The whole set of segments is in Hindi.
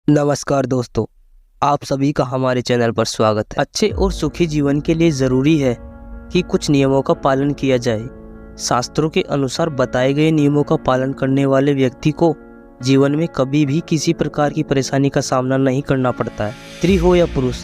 नमस्कार दोस्तों, आप सभी का हमारे चैनल पर स्वागत है। अच्छे और सुखी जीवन के लिए ज़रूरी है कि कुछ नियमों का पालन किया जाए। शास्त्रों के अनुसार बताए गए नियमों का पालन करने वाले व्यक्ति को जीवन में कभी भी किसी प्रकार की परेशानी का सामना नहीं करना पड़ता है। स्त्री हो या पुरुष,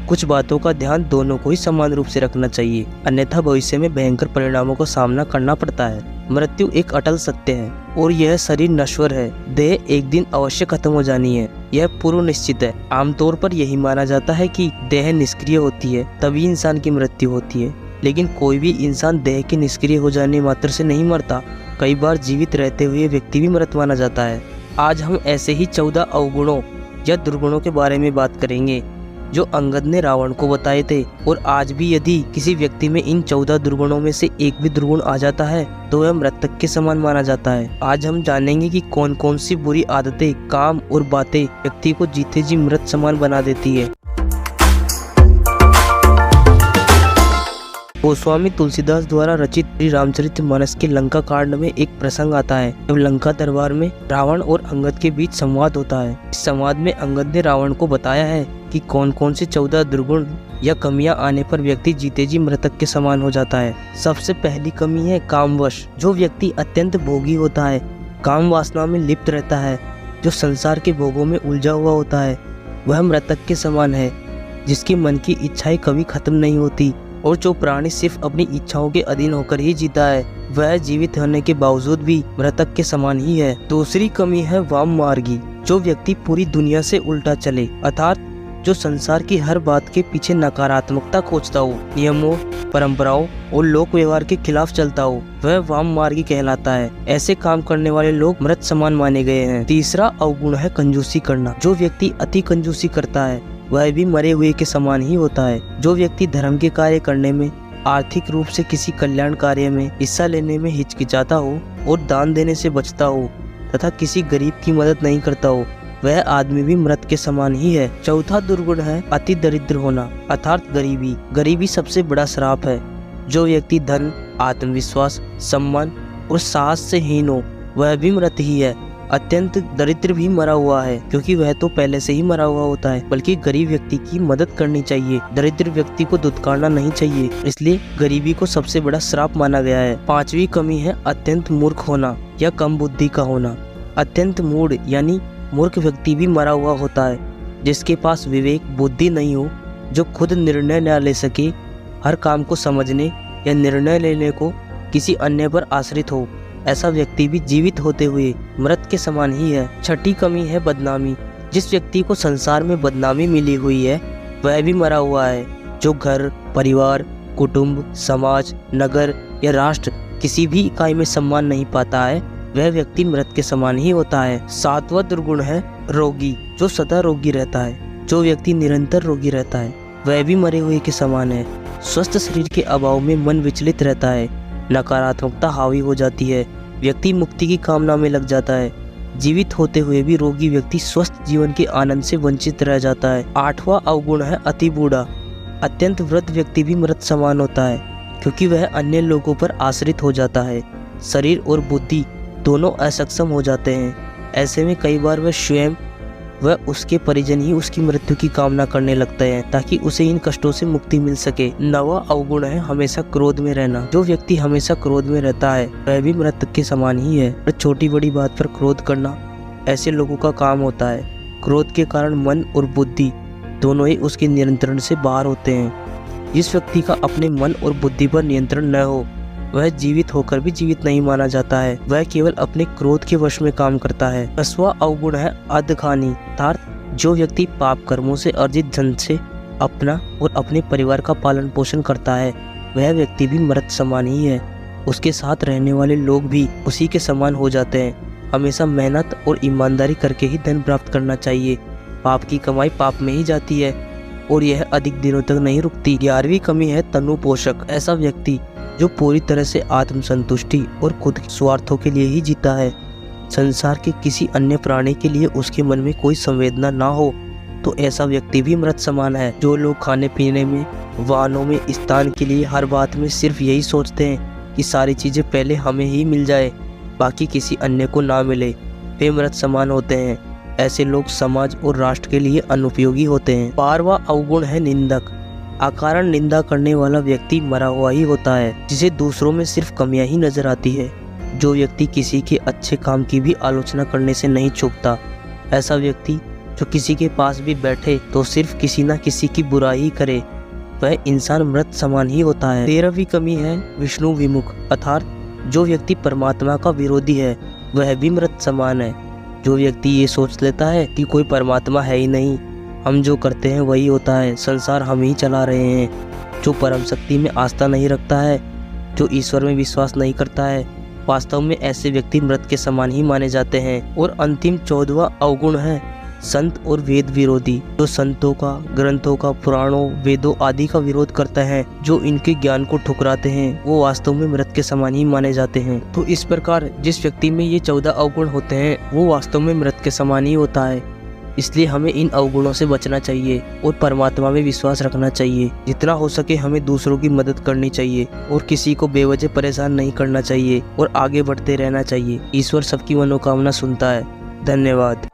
कुछ बातों का ध्यान दोनों को ही समान रूप से रखना चाहिए, अन्यथा भविष्य में भयंकर परिणामों का सामना करना पड़ता है। मृत्यु एक अटल सत्य है और यह शरीर नश्वर है। देह एक दिन अवश्य खत्म हो जानी है, यह पूर्व निश्चित है। आमतौर पर यही माना जाता है कि देह निष्क्रिय होती है तभी इंसान की मृत्यु होती है, लेकिन कोई भी इंसान देह के निष्क्रिय हो जाने मात्र से नहीं मरता। कई बार जीवित रहते हुए व्यक्ति भी मृत माना जाता है। आज हम ऐसे ही 14 अवगुणों या दुर्गुणों के बारे में बात करेंगे जो अंगद ने रावण को बताए थे। और आज भी यदि किसी व्यक्ति में इन 14 दुर्गुणों में से एक भी दुर्गुण आ जाता है तो वह मृतक के समान माना जाता है। आज हम जानेंगे कि कौन कौन सी बुरी आदतें, काम और बातें व्यक्ति को जीते जी मृत समान बना देती है। गोस्वामी तुलसीदास द्वारा रचित श्री रामचरितमानस के लंका कांड में एक प्रसंग आता है जब लंका दरबार में रावण और अंगद के बीच संवाद होता है। इस संवाद में अंगद ने रावण को बताया है कि कौन कौन से 14 दुर्गुण या कमियां आने पर व्यक्ति जीते जी मृतक के समान हो जाता है। सबसे पहली कमी है कामवश। जो व्यक्ति अत्यंत भोगी होता है, काम वासना में लिप्त रहता है, जो संसार के भोगों में उलझा हुआ होता है, वह मृतक के समान है। जिसके मन की इच्छाएं कभी खत्म नहीं होती और जो प्राणी सिर्फ अपनी इच्छाओं के अधीन होकर ही जीता है, वह जीवित होने के बावजूद भी मृतक के समान ही है। दूसरी कमी है वाम मार्गी। जो व्यक्ति पूरी दुनिया से उल्टा चले, अर्थात जो संसार की हर बात के पीछे नकारात्मकता खोजता हो, नियमों, परंपराओं और लोक व्यवहार के खिलाफ चलता हो, वह वाम मार्गी कहलाता है। ऐसे काम करने वाले लोग मृत समान माने गए हैं। तीसरा अवगुण है कंजूसी करना। जो व्यक्ति अति कंजूसी करता है वह भी मरे हुए के समान ही होता है। जो व्यक्ति धर्म के कार्य करने में, आर्थिक रूप से किसी कल्याण कार्य में हिस्सा लेने में हिचकिचाता हो और दान देने से बचता हो तथा किसी गरीब की मदद नहीं करता हो, वह आदमी भी मृत के समान ही है। चौथा दुर्गुण है अति दरिद्र होना, अर्थात गरीबी। गरीबी सबसे बड़ा श्राप है। जो व्यक्ति धन, आत्मविश्वास, सम्मान और साहस से हीन हो, वह भी मृत ही है। अत्यंत दरिद्र भी मरा हुआ है, क्योंकि वह तो पहले से ही मरा हुआ होता है। बल्कि गरीब व्यक्ति की मदद करनी चाहिए, दरिद्र व्यक्ति को दुत्कारना नहीं चाहिए। इसलिए गरीबी को सबसे बड़ा श्राप माना गया है। पांचवी कमी है अत्यंत मूर्ख होना या कम बुद्धि का होना। अत्यंत मूढ़ यानी मूर्ख व्यक्ति भी मरा हुआ होता है, जिसके पास विवेक, बुद्धि नहीं हो, जो खुद निर्णय न ले सके, हर काम को समझने या निर्णय लेने को किसी अन्य पर आश्रित हो, ऐसा व्यक्ति भी जीवित होते हुए मृत के समान ही है। छठी कमी है बदनामी। जिस व्यक्ति को संसार में बदनामी मिली हुई है वह भी मरा हुआ है। जो घर, परिवार, कुटुंब, समाज, नगर या राष्ट्र किसी भी इकाई में सम्मान नहीं पाता है, वह व्यक्ति मृत के समान ही होता है। सातवां दुर्गुण है रोगी। जो सदा रोगी रहता है, जो व्यक्ति निरंतर रोगी रहता है, वह भी मरे हुए के समान है। स्वस्थ शरीर के अभाव में मन विचलित रहता है, नकारात्मकता हावी हो जाती है, व्यक्ति मुक्ति की कामना में लग जाता है। जीवित होते हुए भी रोगी व्यक्ति स्वस्थ जीवन के आनंद से वंचित रह जाता है। आठवां अवगुण है अति बूढ़ा। अत्यंत वृद्ध व्यक्ति भी मृत समान होता है, क्योंकि वह अन्य लोगों पर आश्रित हो जाता है। शरीर और बुद्धि दोनों असक्षम हो जाते हैं। ऐसे में कई बार वह स्वयं व उसके परिजन ही उसकी मृत्यु की कामना करने लगते हैं ताकि उसे इन कष्टों से मुक्ति मिल सके। नवा अवगुण है हमेशा क्रोध में रहना। जो व्यक्ति हमेशा क्रोध में रहता है वह भी मृतक के समान ही है। और छोटी बड़ी बात पर क्रोध करना ऐसे लोगों का काम होता है। क्रोध के कारण मन और बुद्धि दोनों ही उसके नियंत्रण से बाहर होते हैं। जिस व्यक्ति का अपने मन और बुद्धि पर नियंत्रण न हो, वह जीवित होकर भी जीवित नहीं माना जाता है। वह केवल अपने क्रोध के वश में काम करता है। 10वां अवगुण है अधखानी, अर्थात जो व्यक्ति पाप कर्मों से अर्जित धन से अपना और अपने परिवार का पालन पोषण करता है, वह व्यक्ति भी मृत समान ही है। उसके साथ रहने वाले लोग भी उसी के समान हो जाते हैं। हमेशा मेहनत और ईमानदारी करके ही धन प्राप्त करना चाहिए। पाप की कमाई पाप में ही जाती है और यह अधिक दिनों तक नहीं रुकती। 11वीं कमी है तनु पोषक। ऐसा व्यक्ति जो पूरी तरह से आत्मसंतुष्टि और खुद के स्वार्थों के लिए ही जीता है, संसार के किसी अन्य प्राणी के लिए उसके मन में कोई संवेदना ना हो, तो ऐसा व्यक्ति भी मृत समान है। जो लोग खाने पीने में, वाहनों में, स्थान के लिए हर बात में सिर्फ यही सोचते हैं कि सारी चीजें पहले हमें ही मिल जाए, बाकी किसी अन्य को ना मिले, वे मृत समान होते हैं। ऐसे लोग समाज और राष्ट्र के लिए अनुपयोगी होते हैं। 12वां अवगुण है निंदक। अकारण निंदा करने वाला व्यक्ति मरा हुआ ही होता है, जिसे दूसरों में सिर्फ कमियां ही नजर आती है। जो व्यक्ति किसी के अच्छे काम की भी आलोचना करने से नहीं चूकता, ऐसा व्यक्ति जो किसी के पास भी बैठे तो सिर्फ किसी न किसी की बुराई ही करे, वह इंसान मृत समान ही होता है। 13वीं कमी है विष्णु विमुख, अर्थात जो व्यक्ति परमात्मा का विरोधी है वह भी मृत समान है। जो व्यक्ति ये सोच लेता है कि कोई परमात्मा है ही नहीं, हम जो करते हैं वही होता है, संसार हम ही चला रहे हैं, जो परम शक्ति में आस्था नहीं रखता है, जो ईश्वर में विश्वास नहीं करता है, वास्तव में ऐसे व्यक्ति मृत के समान ही माने जाते हैं। और अंतिम 14वां अवगुण है संत और वेद विरोधी। जो संतों का, ग्रंथों का, पुराणों, वेदों आदि का विरोध करते हैं, जो इनके ज्ञान को ठुकराते हैं, वो वास्तव में मृत के समान ही माने जाते हैं। तो इस प्रकार जिस व्यक्ति में ये 14 अवगुण होते हैं वो वास्तव में मृत के समान ही होता है। इसलिए हमें इन अवगुणों से बचना चाहिए और परमात्मा में विश्वास रखना चाहिए। जितना हो सके हमें दूसरों की मदद करनी चाहिए और किसी को बेवजह परेशान नहीं करना चाहिए और आगे बढ़ते रहना चाहिए। ईश्वर सबकी मनोकामना सुनता है। धन्यवाद।